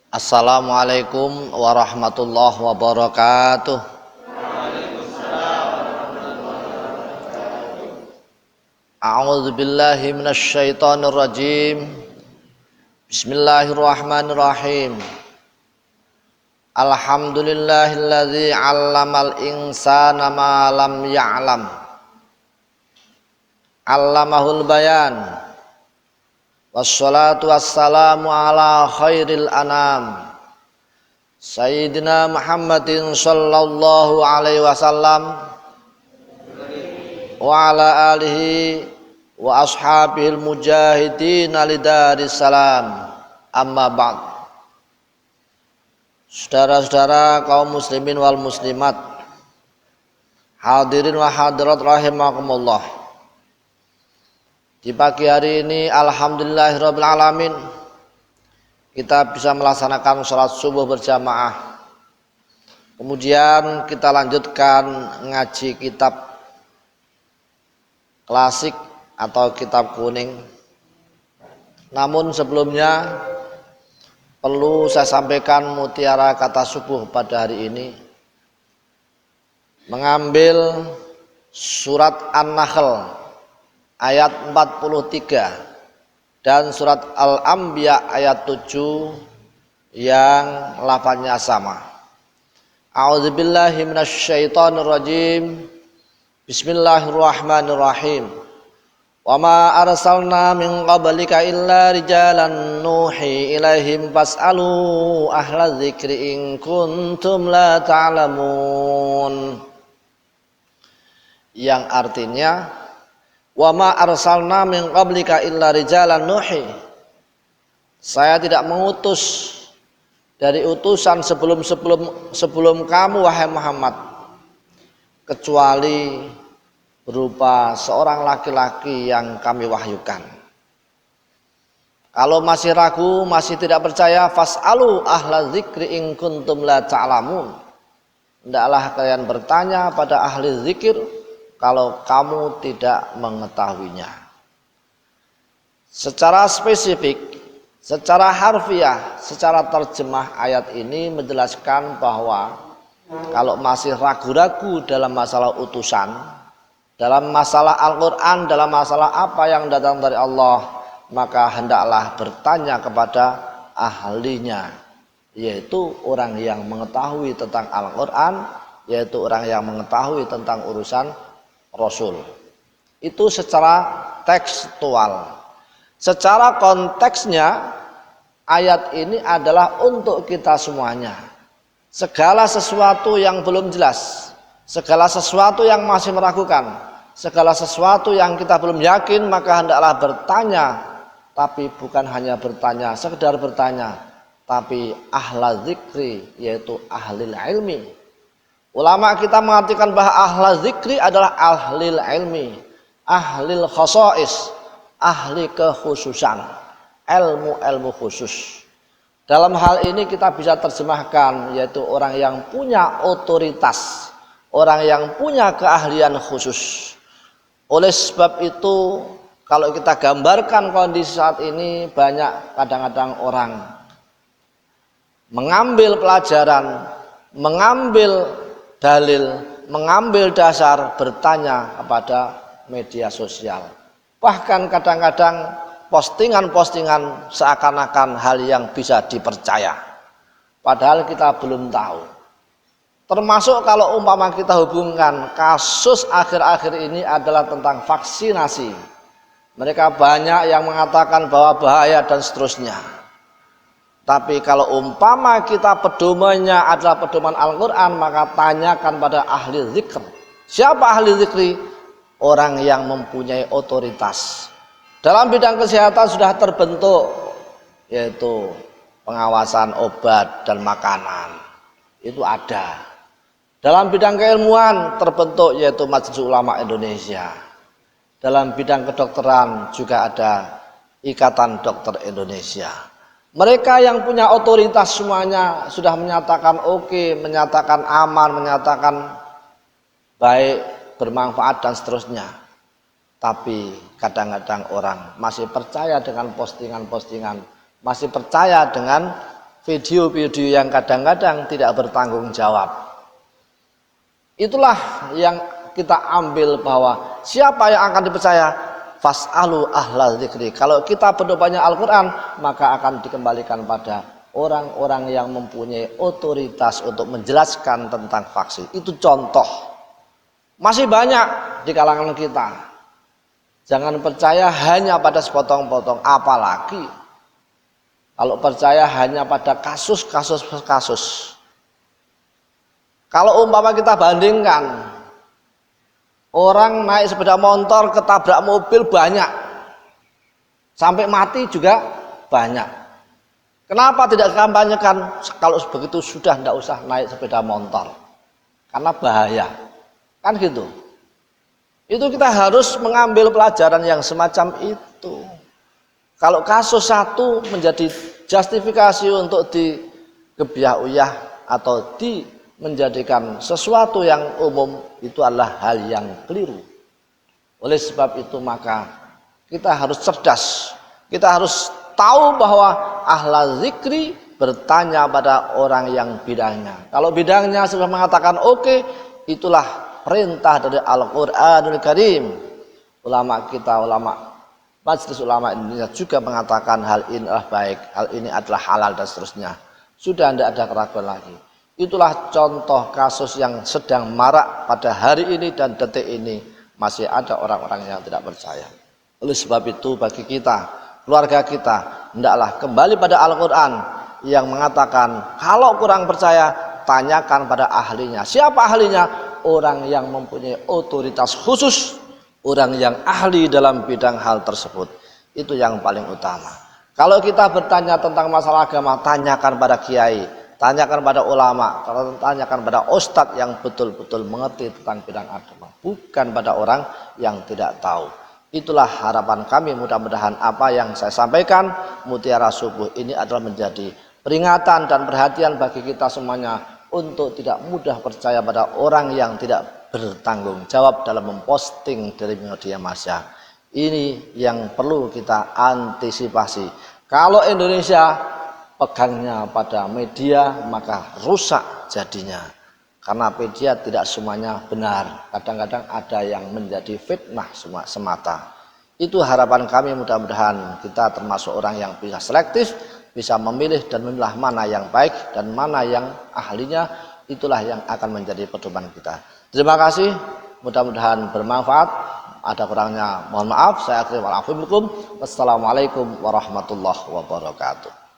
Assalamualaikum warahmatullahi wabarakatuh. A'udzu billahi minasy syaithanir rajim. Bismillahirrahmanirrahim. Alhamdulillahilladzi 'allamal insana ma lam ya'lam. 'Allamahul bayan. Wassalatu wassalamu ala khairil anam Sayyidina Muhammadin sallallahu alaihi wasallam wa ala alihi wa ashabihil mujahidin lidaris salam. Amma ba'd. Saudara-saudara kaum muslimin wal muslimat, hadirin wa hadirat rahimakumullah. Di pagi hari ini alhamdulillahirabbil alamin kita bisa melaksanakan sholat subuh berjamaah. Kemudian kita lanjutkan ngaji kitab klasik atau kitab kuning. Namun sebelumnya perlu saya sampaikan mutiara kata subuh pada hari ini, mengambil surat An-Nahl ayat 43 dan surat Al-Anbiya ayat 7 yang lafadznya sama. A'udzubillahi minasyaitonir rajim. Bismillahirrahmanirrahim. Wa ma arsalna min qablika illa rijalan nuhi ilaihim fas'alu ahla dzikri in kuntum la ta'lamun. Yang artinya, wa ma arsalna min qablika illa rijalan nuhi. Saya tidak mengutus dari utusan sebelum kamu wahai Muhammad kecuali berupa seorang laki-laki yang kami wahyukan. Kalau masih ragu, masih tidak percaya, fas'alu ahla dzikri in kuntum la ta'lamun. Hendaklah kalian bertanya pada ahli zikir kalau kamu tidak mengetahuinya. Secara spesifik, secara harfiah, secara terjemah ayat ini menjelaskan bahwa kalau masih ragu-ragu dalam masalah utusan, dalam masalah Al-Quran, dalam masalah apa yang datang dari Allah, maka hendaklah bertanya kepada ahlinya, yaitu orang yang mengetahui tentang Al-Quran, yaitu orang yang mengetahui tentang urusan Rasul. Itu secara tekstual. Secara konteksnya ayat ini adalah untuk kita semuanya. Segala sesuatu yang belum jelas, segala sesuatu yang masih meragukan, segala sesuatu yang kita belum yakin, maka hendaklah bertanya. Tapi bukan hanya bertanya, sekedar bertanya, tapi ahla zikri, yaitu ahli ilmi. Ulama kita mengartikan bahwa ahli zikri adalah ahli ilmi, ahli khosais, ahli kekhususan, ilmu khusus. Dalam hal ini kita bisa terjemahkan yaitu orang yang punya otoritas, orang yang punya keahlian khusus. Oleh sebab itu, kalau kita gambarkan kondisi saat ini, banyak kadang-kadang orang mengambil pelajaran, mengambil dalil, mengambil dasar, bertanya kepada media sosial. Bahkan kadang-kadang postingan-postingan seakan-akan hal yang bisa dipercaya, padahal kita belum tahu. Termasuk kalau umpama kita hubungkan kasus akhir-akhir ini adalah tentang vaksinasi. Mereka banyak yang mengatakan bahwa bahaya dan seterusnya. Tapi kalau umpama kita pedomannya adalah pedoman Al-Quran, maka tanyakan pada ahli zikr. Siapa ahli zikri? Orang yang mempunyai otoritas. Dalam bidang kesehatan sudah terbentuk, yaitu pengawasan obat dan makanan. Itu ada. Dalam bidang keilmuan terbentuk, yaitu Majelis Ulama Indonesia. Dalam bidang kedokteran juga ada Ikatan Dokter Indonesia. Mereka yang punya otoritas semuanya sudah menyatakan oke, menyatakan aman, menyatakan baik, bermanfaat dan seterusnya. Tapi kadang-kadang orang masih percaya dengan postingan-postingan, masih percaya dengan video-video yang kadang-kadang tidak bertanggung jawab. Itulah yang kita ambil bahwa siapa yang akan dipercaya? Fas'alu ahla dzikri. Kalau kita pedomannya Al-Quran, maka akan dikembalikan pada orang-orang yang mempunyai otoritas untuk menjelaskan tentang vaksin. Itu contoh. Masih banyak di kalangan kita. Jangan percaya hanya pada sepotong-potong, apalagi kalau percaya hanya pada kasus. Kalau umpama kita bandingkan, orang naik sepeda motor ketabrak mobil banyak, sampai mati juga banyak. Kenapa tidak kampanyekan? Kalau begitu sudah tidak usah naik sepeda motor, karena bahaya, kan gitu. Itu kita harus mengambil pelajaran yang semacam itu. Kalau kasus satu menjadi justifikasi untuk dikebiah-uyah atau menjadikan sesuatu yang umum, itu adalah hal yang keliru. Oleh sebab itu maka kita harus cerdas. Kita harus tahu bahwa ahla zikri bertanya pada orang yang bidangnya. Kalau bidangnya sudah mengatakan oke, itulah perintah dari Al-Qur'anul Karim. Ulama kita, Majelis Ulama Indonesia juga mengatakan hal ini adalah baik, hal ini adalah halal dan seterusnya. Sudah tidak ada keraguan lagi. Itulah contoh kasus yang sedang marak pada hari ini dan detik ini. Masih ada orang-orang yang tidak percaya. Oleh sebab itu bagi kita, keluarga kita, hendaklah kembali pada Al-Quran yang mengatakan kalau kurang percaya, tanyakan pada ahlinya. Siapa ahlinya? Orang yang mempunyai otoritas khusus, orang yang ahli dalam bidang hal tersebut. Itu yang paling utama. Kalau kita bertanya tentang masalah agama, tanyakan pada kiai, tanyakan pada ulama, tanyakan pada ustadz yang betul-betul mengerti tentang bidang agama, bukan pada orang yang tidak tahu. Itulah harapan kami, mudah-mudahan apa yang saya sampaikan Mutiara Subuh ini adalah menjadi peringatan dan perhatian bagi kita semuanya untuk tidak mudah percaya pada orang yang tidak bertanggung jawab dalam memposting dari media massa. Ini yang perlu kita antisipasi. Kalau Indonesia pegangnya pada media, maka rusak jadinya. Karena media tidak semuanya benar. Kadang-kadang ada yang menjadi fitnah semata. Itu harapan kami, mudah-mudahan kita termasuk orang yang bisa selektif, bisa memilih dan memilah mana yang baik dan mana yang ahlinya. Itulah yang akan menjadi pedoman kita. Terima kasih, mudah-mudahan bermanfaat. Ada kurangnya mohon maaf. Saya akhiri wal afu minkum. Wassalamualaikum warahmatullahi wabarakatuh.